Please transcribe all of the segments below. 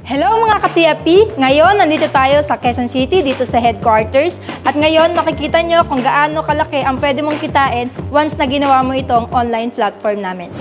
Hello mga ka-TFP! Ngayon, nandito tayo sa Quezon City, dito sa headquarters. At ngayon, makikita nyo kung gaano kalaki ang pwede mong kitain once na ginawa mo itong online platform namin.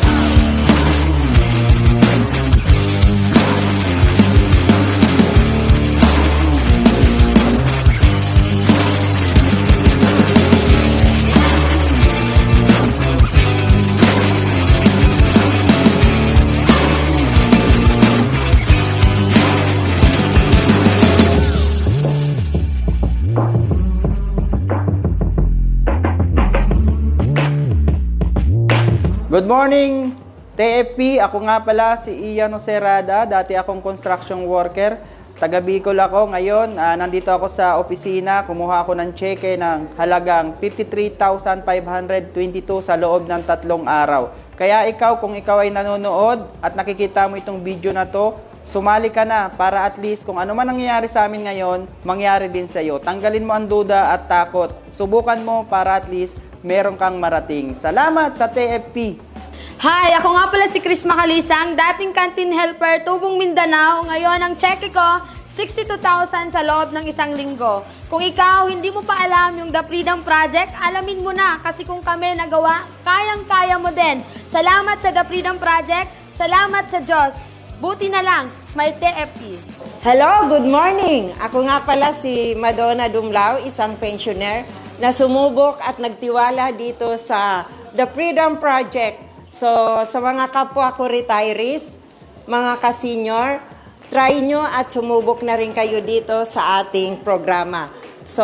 Good morning, TFP. Ako nga pala si Ian Oserada. Dati akong construction worker. Taga Bicol ako. Ngayon, nandito ako sa opisina. Kumuha ako ng cheque ng halagang 53,522 sa loob ng 3 araw. Kaya ikaw, kung ikaw ay nanonood at nakikita mo itong video na to, sumali ka na para at least kung ano man nangyayari sa amin ngayon, mangyari din sa iyo. Tanggalin mo ang duda at takot. Subukan mo para at least meron kang marating. Salamat sa TFP! Hi! Ako nga pala si Chris Macalisang, dating canteen helper, Tubong Mindanao. Ngayon, ang cheque ko, 62,000 sa loob ng 1 linggo. Kung ikaw, hindi mo pa alam yung The Freedom Project, alamin mo na kasi kung kami nagawa, kayang-kaya mo din. Salamat sa The Freedom Project, salamat sa Diyos. Buti na lang, may TFP. Hello, good morning! Ako nga pala si Madonna Dumlao, isang pensioner na sumubok at nagtiwala dito sa The Freedom Project. So, sa mga kapwa ko retirees, mga ka-senior, try nyo at sumubok na rin kayo dito sa ating programa. So,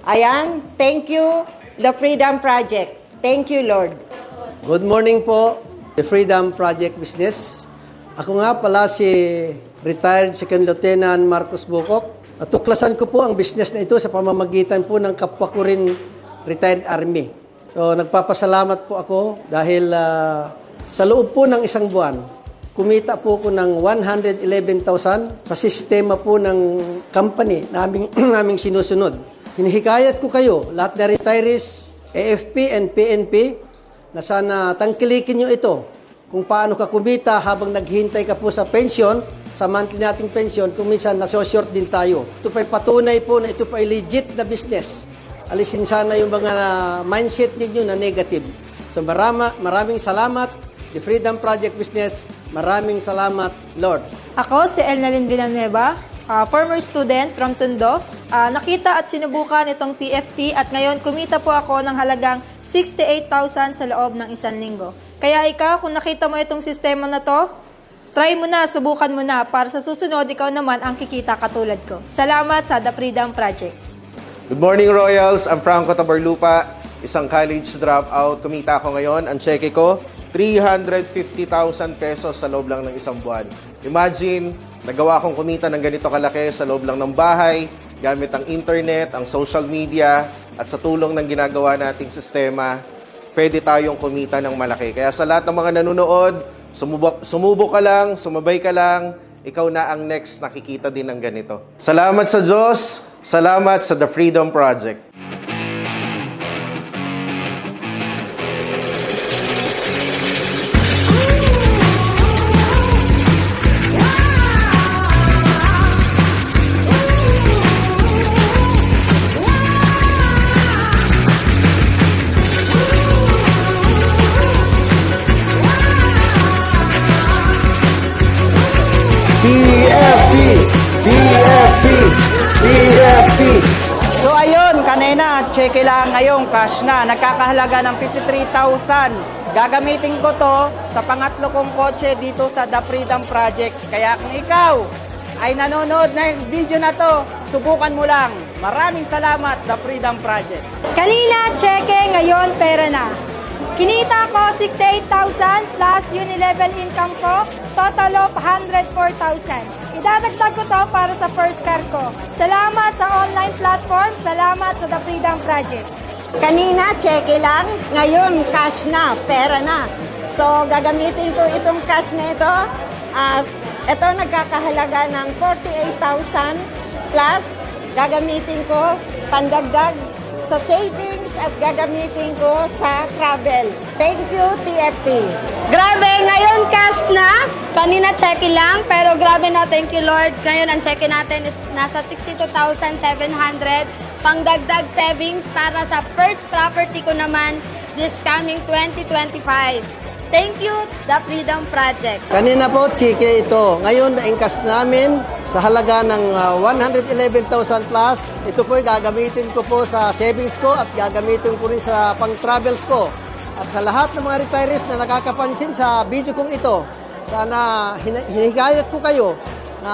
ayan, thank you, The Freedom Project. Thank you, Lord. Good morning po, The Freedom Project Business. Ako nga pala si retired Second Lieutenant Marcos Bukok. At tuklasan ko po ang business na ito sa pamamagitan po ng kapwa ko rin retired army. So, nagpapasalamat po ako dahil sa loob po ng 1 buwan, kumita po ko ng 111,000 sa sistema po ng company na aming sinusunod. Hinihikayat ko kayo, lahat na retirees, AFP and PNP, na sana tangkilikin nyo ito kung paano ka kumita habang naghihintay ka po sa pension, sa monthly nating pension, kung minsan naso-short din tayo. Ito pa'y patunay po na ito pa'y legit na business. Alisin sana yung mga mindset ninyo na negative. So maraming salamat, The Freedom Project Business. Maraming salamat, Lord. Ako si Elnalyn Villanueva, former student from Tondo. Nakita at sinubukan itong TFT at ngayon kumita po ako ng halagang 68,000 sa loob ng 1 linggo. Kaya ikaw, kung nakita mo itong sistema na to, try mo na, subukan mo na para sa susunod ikaw naman ang kikita katulad ko. Salamat sa The Freedom Project. Good morning, Royals. I'm Franco Tabarlupa, isang college dropout. Kumita ako ngayon. Ang cheque ko, 350,000 pesos sa loob lang ng 1 buwan. Imagine, nagawa akong kumita ng ganito kalaki sa loob lang ng bahay, gamit ang internet, ang social media, at sa tulong ng ginagawa nating sistema, pwede tayong kumita ng malaki. Kaya sa lahat ng mga nanonood, sumubok ka lang, sumabay ka lang, ikaw na ang next nakikita din ng ganito. Salamat sa Diyos, salamat sa The Freedom Project. TFP! TFP! TFP! So ayun, kanina, cheque lang ngayon, cash na. Nagkakahalaga ng 53,000. Gagamitin ko to sa pangatlo kong kotse dito sa The Freedom Project. Kaya kung ikaw ay nanonood ng video na to, subukan mo lang. Maraming salamat, The Freedom Project. Kanina, cheque, ngayon pera na. Kinita ko 68,000 plus uni-level income ko, total of 104,000. Idadagdag ko to para sa first car ko. Salamat sa online platform, salamat sa The Freedom Project. Kanina, cheque lang. Ngayon, cash na, pera na. So, gagamitin ko itong cash na ito. Ito nagkakahalaga ng 48,000 plus gagamitin ko pandagdag sa savings at gagamitin ko sa travel. Thank you, TFT. Grabe, ngayon cash na. Kanina check lang, pero grabe na, thank you Lord. Ngayon ang check natin is nasa 62,700 pangdagdag savings para sa first property ko naman this coming 2025. Thank you, The Freedom Project. Kanina po, chike ito. Ngayon, na-encash namin sa halaga ng 111,000 plus. Ito po gagamitin ko po sa savings ko at gagamitin ko rin sa pang-travels ko. At sa lahat ng mga retirees na nakakapansin sa video kong ito, sana hinihigayat ko kayo na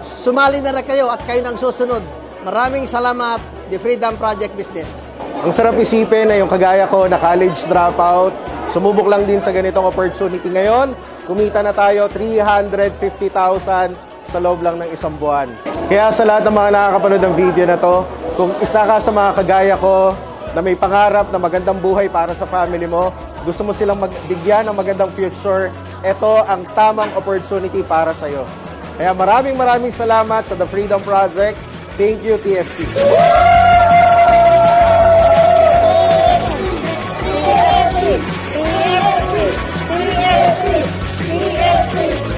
sumali na rin kayo at kayo nang susunod. Maraming salamat, The Freedom Project Business. Ang sarap isipin na yung kagaya ko na college dropout, sumubok lang din sa ganitong opportunity ngayon, kumita na tayo 350,000 sa loob lang ng isang buwan. Kaya sa lahat ng mga nakakapanood ng video na to, kung isa ka sa mga kagaya ko na may pangarap na magandang buhay para sa family mo, gusto mo silang magbigyan ng magandang future, ito ang tamang opportunity para sa'yo. Kaya maraming salamat sa The Freedom Project. Thank you, TFT. TFT!